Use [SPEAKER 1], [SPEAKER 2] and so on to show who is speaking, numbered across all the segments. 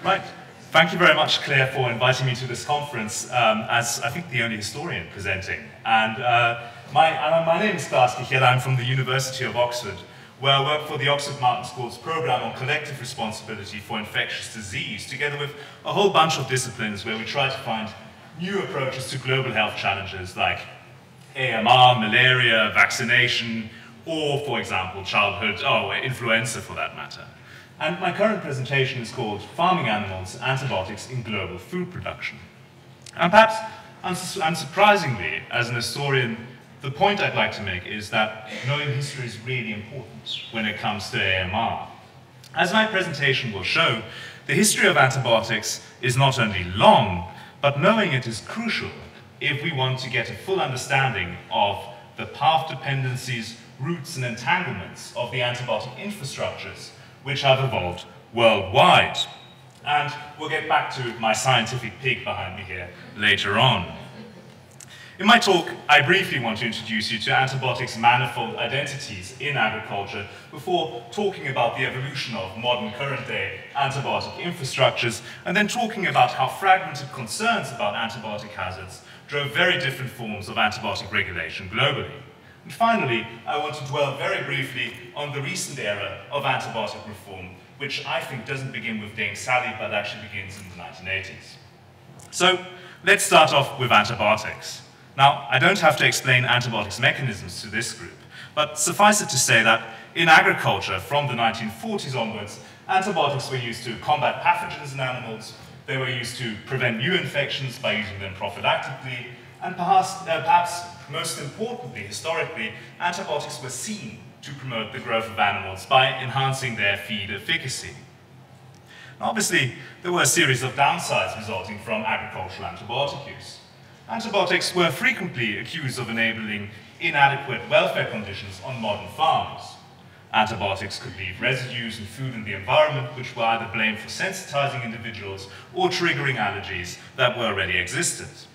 [SPEAKER 1] Right. Thank you very much, Claire, for inviting me to this conference as, I think, the only historian presenting. And my name is Claas. I'm from the University of Oxford, where I work for the Oxford Mountain School's program on collective responsibility for infectious disease, together with a whole bunch of disciplines where we try to find new approaches to global health challenges like AMR, malaria, vaccination, or, for example, childhood, influenza for that matter. And my current presentation is called Farming Animals, Antibiotics in Global Food Production. And perhaps, unsurprisingly, as an historian, the point I'd like to make is that knowing history is really important when it comes to AMR. As my presentation will show, the history of antibiotics is not only long, but knowing it is crucial if we want to get a full understanding of the path dependencies, roots and entanglements of the antibiotic infrastructures which have evolved worldwide. And we'll get back to my scientific pig behind me here later on. In my talk, I briefly want to introduce you to antibiotics' manifold identities in agriculture before talking about the evolution of modern current-day antibiotic infrastructures, and then talking about how fragmented concerns about antibiotic hazards drove very different forms of antibiotic regulation globally. And finally, I want to dwell very briefly on the recent era of antibiotic reform, which I think doesn't begin with Dame Sally, but actually begins in the 1980s. So, let's start off with antibiotics. Now, I don't have to explain antibiotics mechanisms to this group, but suffice it to say that in agriculture, from the 1940s onwards, antibiotics were used to combat pathogens in animals, they were used to prevent new infections by using them prophylactically, and perhaps most importantly, historically, antibiotics were seen to promote the growth of animals by enhancing their feed efficacy. Now, obviously, there were a series of downsides resulting from agricultural antibiotic use. Antibiotics were frequently accused of enabling inadequate welfare conditions on modern farms. Antibiotics could leave residues in food and the environment which were either blamed for sensitizing individuals or triggering allergies that were already existent.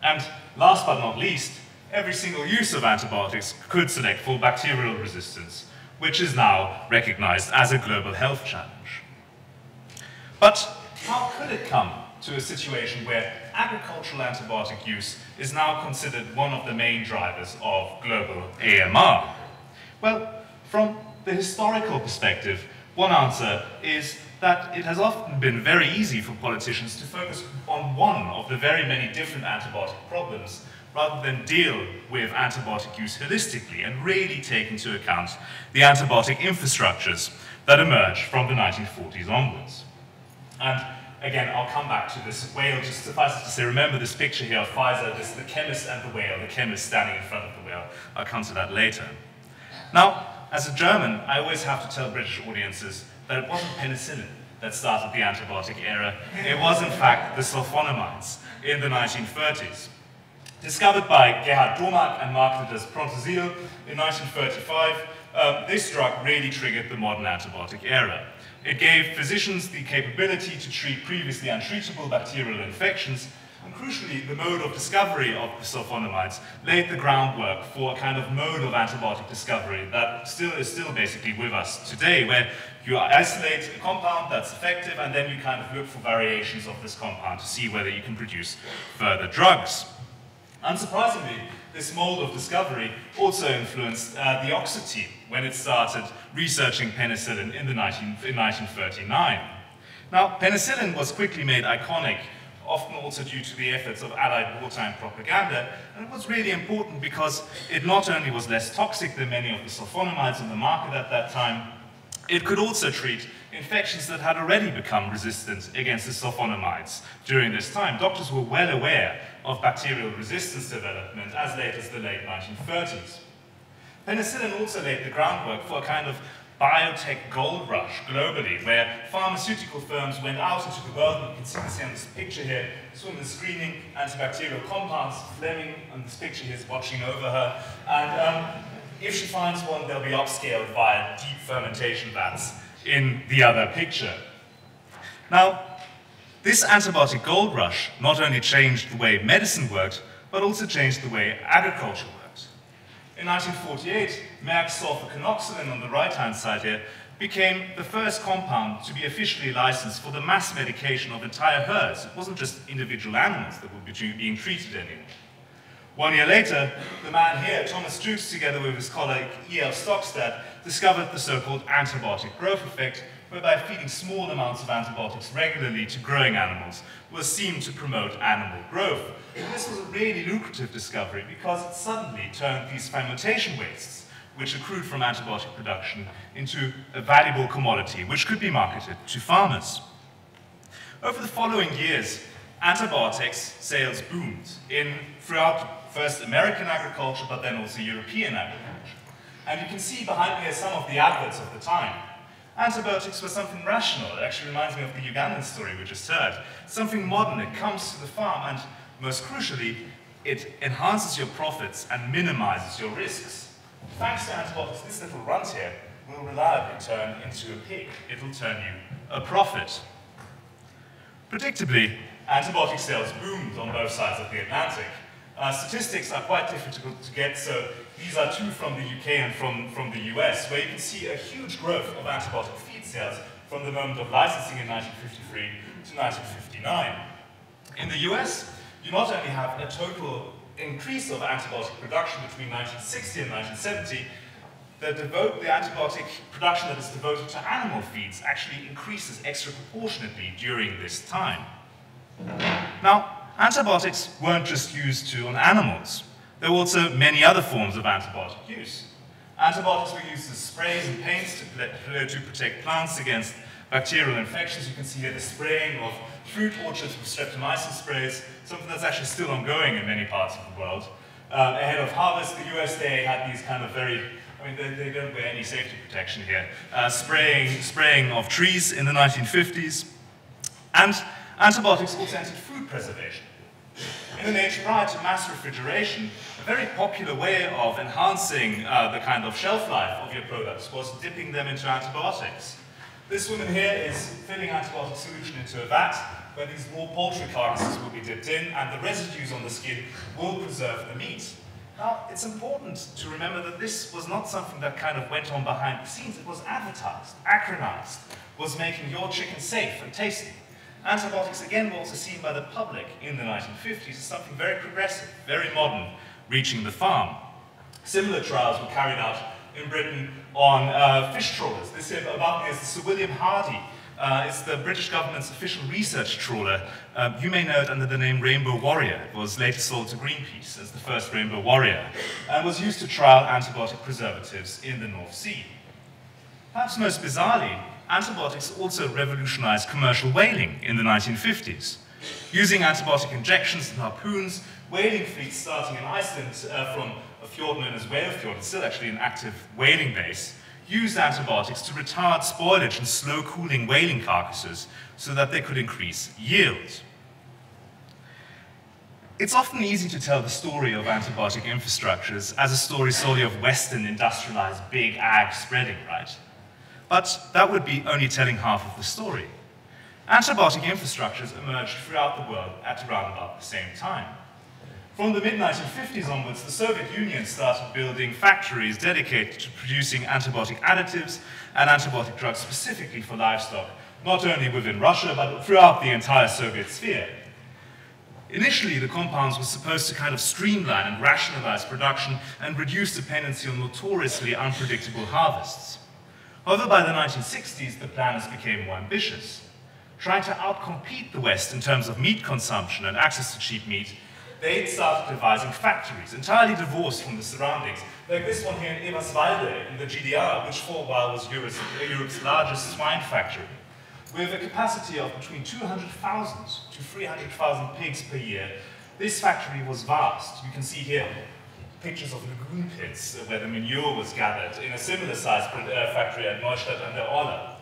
[SPEAKER 1] And last but not least, every single use of antibiotics could select for bacterial resistance, which is now recognized as a global health challenge. But how could it come to a situation where agricultural antibiotic use is now considered one of the main drivers of global AMR? Well, from the historical perspective, one answer is that it has often been very easy for politicians to focus on one of the very many different antibiotic problems rather than deal with antibiotic use holistically and really take into account the antibiotic infrastructures that emerged from the 1940s onwards. And again, I'll come back to this whale, just suffice it to say, remember this picture here of Pfizer, this is the chemist and the whale, the chemist standing in front of the whale. I'll come to that later. Now, as a German, I always have to tell British audiences that it wasn't penicillin that started the antibiotic era. It was, in fact, the sulphonamides in the 1930s. Discovered by Gerhard Domark and marketed as Prontazil in 1935, this drug really triggered the modern antibiotic era. It gave physicians the capability to treat previously untreatable bacterial infections, and crucially, the mode of discovery of the sulphonamides laid the groundwork for a kind of mode of antibiotic discovery that is still basically with us today, where you isolate a compound that's effective, and then you kind of look for variations of this compound to see whether you can produce further drugs. Unsurprisingly, this mode of discovery also influenced the Oxford team when it started researching penicillin in 1939. Now, penicillin was quickly made iconic, often also due to the efforts of Allied wartime propaganda, and it was really important because it not only was less toxic than many of the sulphonamides on the market at that time, it could also treat infections that had already become resistant against the sulphonamides during this time. Doctors were well aware of bacterial resistance development as late as the late 1930s. Penicillin also laid the groundwork for a kind of biotech gold rush globally, where pharmaceutical firms went out into the world, and you can see this here on this picture here, this woman is screening antibacterial compounds. Fleming on this picture here is watching over her, and if she finds one, they'll be upscaled via deep fermentation vats in the other picture. Now, this antibiotic gold rush not only changed the way medicine worked, but also changed the way agriculture worked. In 1948, Merck's sulfocanoxylin on the right-hand side here became the first compound to be officially licensed for the mass medication of entire herds. It wasn't just individual animals that were being treated anymore. 1 year later, the man here, Thomas Jukes, together with his colleague E.L. Stockstad, discovered the so-called antibiotic growth effect, whereby feeding small amounts of antibiotics regularly to growing animals was seen to promote animal growth. And this was a really lucrative discovery because it suddenly turned these fermentation wastes, which accrued from antibiotic production, into a valuable commodity which could be marketed to farmers. Over the following years, antibiotics sales boomed throughout first American agriculture, but then also European agriculture. And you can see behind me here some of the adverts of the time. Antibiotics were something rational. It actually reminds me of the Ugandan story we just heard. Something modern, it comes to the farm, and most crucially, it enhances your profits and minimizes your risks. Thanks to antibiotics, this little runt here will reliably turn into a pig. It'll turn you a profit. Predictably, antibiotic sales boomed on both sides of the Atlantic. Statistics are quite difficult to get, so these are two from the UK and from the US, where you can see a huge growth of antibiotic feed sales from the moment of licensing in 1953 to 1959. In the US, you not only have a total increase of antibiotic production between 1960 and 1970, the antibiotic production that is devoted to animal feeds actually increases extra proportionately during this time. Now, antibiotics weren't just used on animals. There were also many other forms of antibiotic use. Antibiotics were used as sprays and paints to protect plants against bacterial infections. You can see here the spraying of fruit orchards with streptomycin sprays, something that's actually still ongoing in many parts of the world. Ahead of harvest, the USDA had these kind of they don't wear any safety protection here, spraying of trees in the 1950s. And antibiotics also entered food preservation. In an age prior to mass refrigeration, a very popular way of enhancing the kind of shelf life of your products was dipping them into antibiotics. This woman here is filling antibiotic solution into a vat where these raw poultry carcasses will be dipped in, and the residues on the skin will preserve the meat. Now, it's important to remember that this was not something that kind of went on behind the scenes. It was advertised, acronized, was making your chicken safe and tasty. Antibiotics, again, were also seen by the public in the 1950s as something very progressive, very modern, reaching the farm. Similar trials were carried out in Britain on fish trawlers. This here above me is the Sir William Hardy. It's the British government's official research trawler. You may know it under the name Rainbow Warrior. It was later sold to Greenpeace as the first Rainbow Warrior, and was used to trial antibiotic preservatives in the North Sea. Perhaps most bizarrely, antibiotics also revolutionized commercial whaling in the 1950s. Using antibiotic injections and harpoons, whaling fleets starting in Iceland from a fjord known as Whale Fjord, it's still actually an active whaling base, used antibiotics to retard spoilage and slow cooling whaling carcasses so that they could increase yield. It's often easy to tell the story of antibiotic infrastructures as a story solely of Western industrialized big ag spreading, right? But that would be only telling half of the story. Antibiotic infrastructures emerged throughout the world at around about the same time. From the mid-1950s onwards, the Soviet Union started building factories dedicated to producing antibiotic additives and antibiotic drugs specifically for livestock, not only within Russia, but throughout the entire Soviet sphere. Initially, the compounds were supposed to kind of streamline and rationalize production and reduce dependency on notoriously unpredictable harvests. However, by the 1960s, the plans became more ambitious. Trying to outcompete the West in terms of meat consumption and access to cheap meat, they started devising factories, entirely divorced from the surroundings, like this one here in Eberswalde in the GDR, which for a while was Europe's largest swine factory, with a capacity of between 200,000 to 300,000 pigs per year. This factory was vast. You can see here pictures of lagoon pits where the manure was gathered in a similar sized factory at Neustadt an der Orla.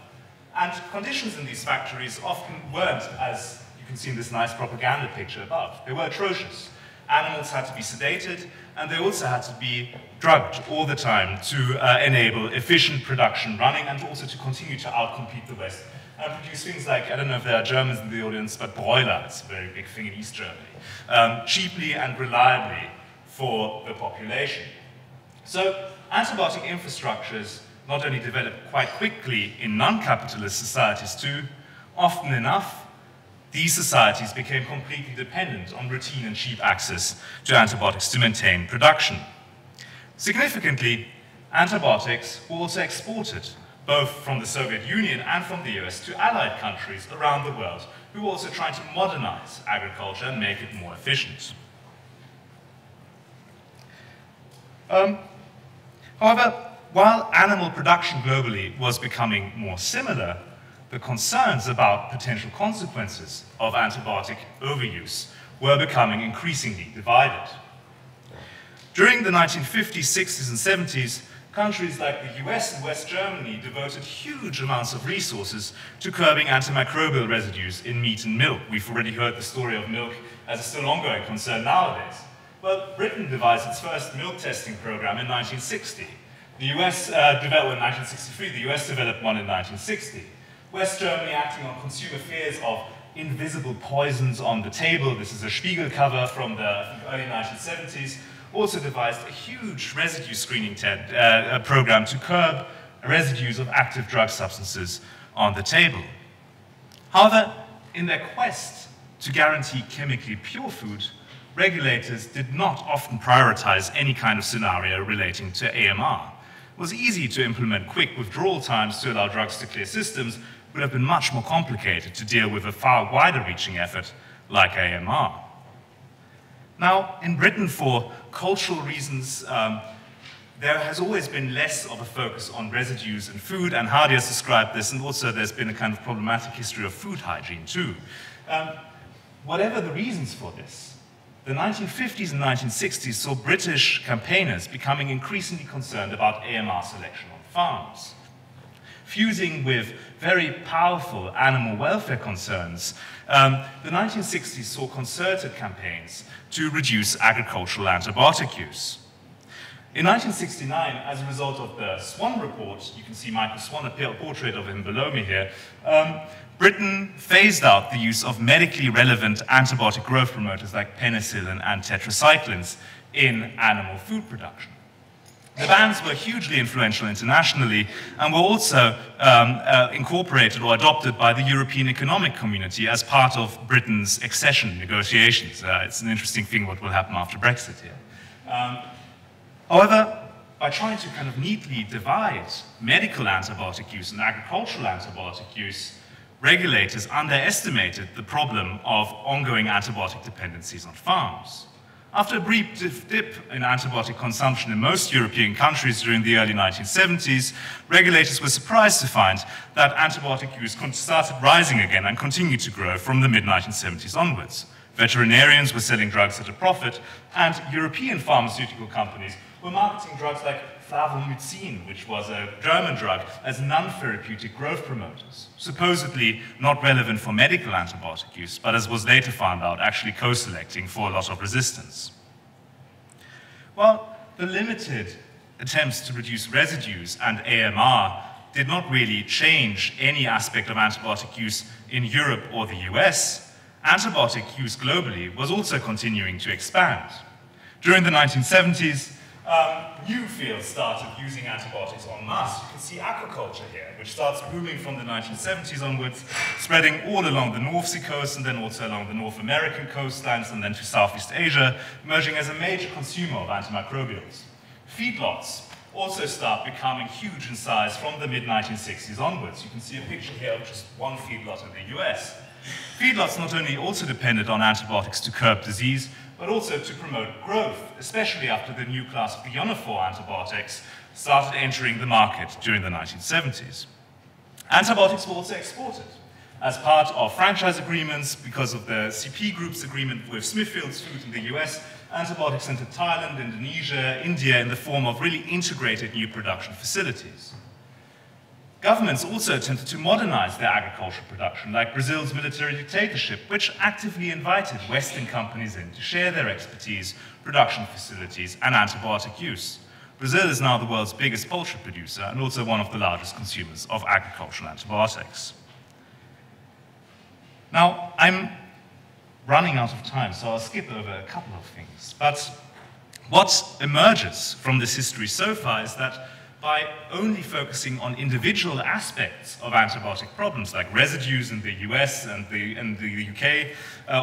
[SPEAKER 1] And conditions in these factories often weren't, as you can see in this nice propaganda picture above. They were atrocious. Animals had to be sedated, and they also had to be drugged all the time to enable efficient production running and also to continue to outcompete the West and produce things like, I don't know if there are Germans in the audience, but broiler, it's a very big thing in East Germany, cheaply and reliably for the population. So antibiotic infrastructures not only develop quite quickly in non-capitalist societies too, often enough, these societies became completely dependent on routine and cheap access to antibiotics to maintain production. Significantly, antibiotics were also exported, both from the Soviet Union and from the US, to allied countries around the world who were also trying to modernize agriculture and make it more efficient. However, while animal production globally was becoming more similar, the concerns about potential consequences of antibiotic overuse were becoming increasingly divided. During the 1950s, 60s, and 70s, countries like the US and West Germany devoted huge amounts of resources to curbing antimicrobial residues in meat and milk. We've already heard the story of milk as a still ongoing concern nowadays. Well, Britain devised its first milk testing program in 1960. The US developed in 1963, the US developed one in 1960. West Germany, acting on consumer fears of invisible poisons on the table, this is a Spiegel cover from the early 1970s, also devised a huge residue screening program to curb residues of active drug substances on the table. However, in their quest to guarantee chemically pure food, regulators did not often prioritize any kind of scenario relating to AMR. It was easy to implement quick withdrawal times to allow drugs to clear systems, but would have been much more complicated to deal with a far wider-reaching effort like AMR. Now, in Britain, for cultural reasons, there has always been less of a focus on residues in food, and Hardy has described this, and also there's been a kind of problematic history of food hygiene too. Whatever the reasons for this, the 1950s and 1960s saw British campaigners becoming increasingly concerned about AMR selection on farms. Fusing with very powerful animal welfare concerns, the 1960s saw concerted campaigns to reduce agricultural antibiotic use. In 1969, as a result of the Swan report, you can see Michael Swan, a portrait of him below me here, Britain phased out the use of medically relevant antibiotic growth promoters like penicillin and tetracyclines in animal food production. The bans were hugely influential internationally and were also incorporated or adopted by the European Economic Community as part of Britain's accession negotiations. It's an interesting thing what will happen after Brexit here. However, by trying to kind of neatly divide medical antibiotic use and agricultural antibiotic use, regulators underestimated the problem of ongoing antibiotic dependencies on farms. After a brief dip in antibiotic consumption in most European countries during the early 1970s, regulators were surprised to find that antibiotic use started rising again and continued to grow from the mid-1970s onwards. Veterinarians were selling drugs at a profit, and European pharmaceutical companies were marketing drugs like flavomycin, which was a German drug, as non-therapeutic growth promoters, supposedly not relevant for medical antibiotic use, but as was later found out, actually co-selecting for a lot of resistance. Well, the limited attempts to reduce residues and AMR did not really change any aspect of antibiotic use in Europe or the US. Antibiotic use globally was also continuing to expand. During the 1970s, new fields started using antibiotics en masse. You can see aquaculture here, which starts booming from the 1970s onwards, spreading all along the North Sea coast and then also along the North American coastlines and then to Southeast Asia, emerging as a major consumer of antimicrobials. Feedlots also start becoming huge in size from the mid-1960s onwards. You can see a picture here of just one feedlot in the US. Feedlots not only also depended on antibiotics to curb disease, but also to promote growth, especially after the new class of ionophore antibiotics started entering the market during the 1970s. Antibiotics were also exported as part of franchise agreements because of the CP Group's agreement with Smithfield's Food in the US. Antibiotics entered Thailand, Indonesia, India in the form of really integrated new production facilities. Governments also attempted to modernize their agricultural production, like Brazil's military dictatorship, which actively invited Western companies in to share their expertise, production facilities, and antibiotic use. Brazil is now the world's biggest poultry producer and also one of the largest consumers of agricultural antibiotics. Now, I'm running out of time, so I'll skip over a couple of things. But what emerges from this history so far is that by only focusing on individual aspects of antibiotic problems, like residues in the US and the UK,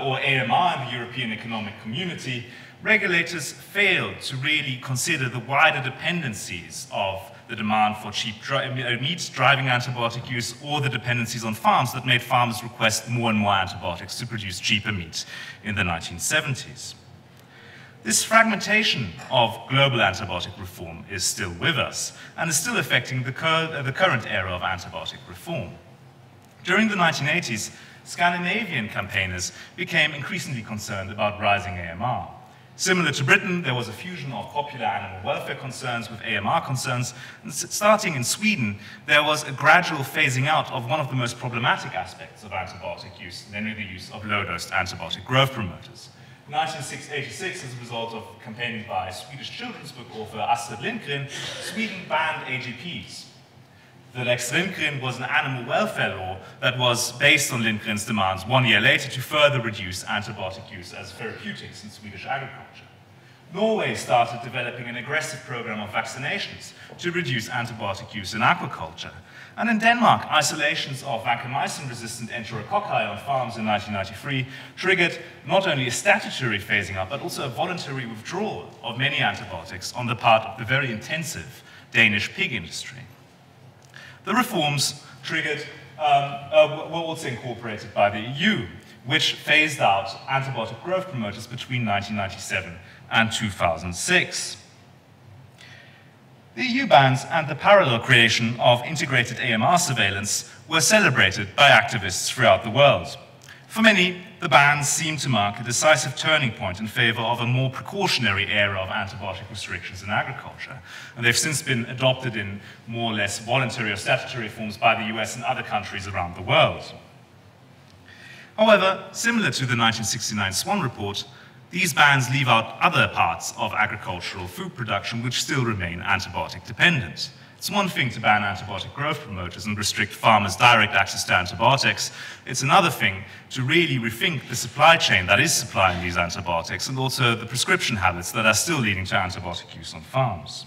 [SPEAKER 1] or AMR in the European Economic Community, regulators failed to really consider the wider dependencies of the demand for cheap meat driving antibiotic use, or the dependencies on farms that made farmers request more and more antibiotics to produce cheaper meat in the 1970s. This fragmentation of global antibiotic reform is still with us and is still affecting the current era of antibiotic reform. During the 1980s, Scandinavian campaigners became increasingly concerned about rising AMR. Similar to Britain, there was a fusion of popular animal welfare concerns with AMR concerns, and starting in Sweden, there was a gradual phasing out of one of the most problematic aspects of antibiotic use, namely the use of low-dose antibiotic growth promoters. In 1986, as a result of campaigning by Swedish children's book author Astrid Lindgren, Sweden banned AGPs. The Lex Lindgren was an animal welfare law that was based on Lindgren's demands 1 year later to further reduce antibiotic use as therapeutics in Swedish agriculture. Norway started developing an aggressive program of vaccinations to reduce antibiotic use in aquaculture. And in Denmark, isolations of vancomycin-resistant enterococci on farms in 1993 triggered not only a statutory phasing up, but also a voluntary withdrawal of many antibiotics on the part of the very intensive Danish pig industry. The reforms triggered, were also incorporated by the EU, which phased out antibiotic growth promoters between 1997 and 2006. The EU bans and the parallel creation of integrated AMR surveillance were celebrated by activists throughout the world. For many, the bans seem to mark a decisive turning point in favor of a more precautionary era of antibiotic restrictions in agriculture, and they've since been adopted in more or less voluntary or statutory forms by the US and other countries around the world. However, similar to the 1969 Swan Report, these bans leave out other parts of agricultural food production which still remain antibiotic dependent. It's one thing to ban antibiotic growth promoters and restrict farmers' direct access to antibiotics. It's another thing to really rethink the supply chain that is supplying these antibiotics, and also the prescription habits that are still leading to antibiotic use on farms.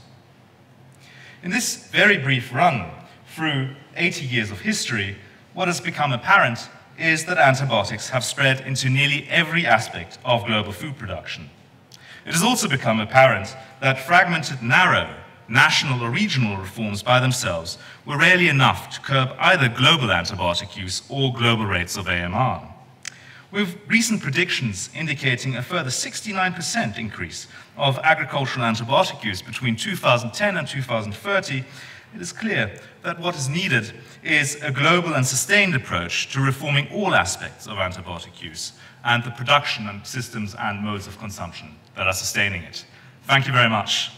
[SPEAKER 1] In this very brief run through 80 years of history, what has become apparent is that antibiotics have spread into nearly every aspect of global food production. It has also become apparent that fragmented, narrow, national or regional reforms by themselves were rarely enough to curb either global antibiotic use or global rates of AMR. With recent predictions indicating a further 69% increase of agricultural antibiotic use between 2010 and 2030, it is clear that what is needed is a global and sustained approach to reforming all aspects of antibiotic use and the production and systems and modes of consumption that are sustaining it. Thank you very much.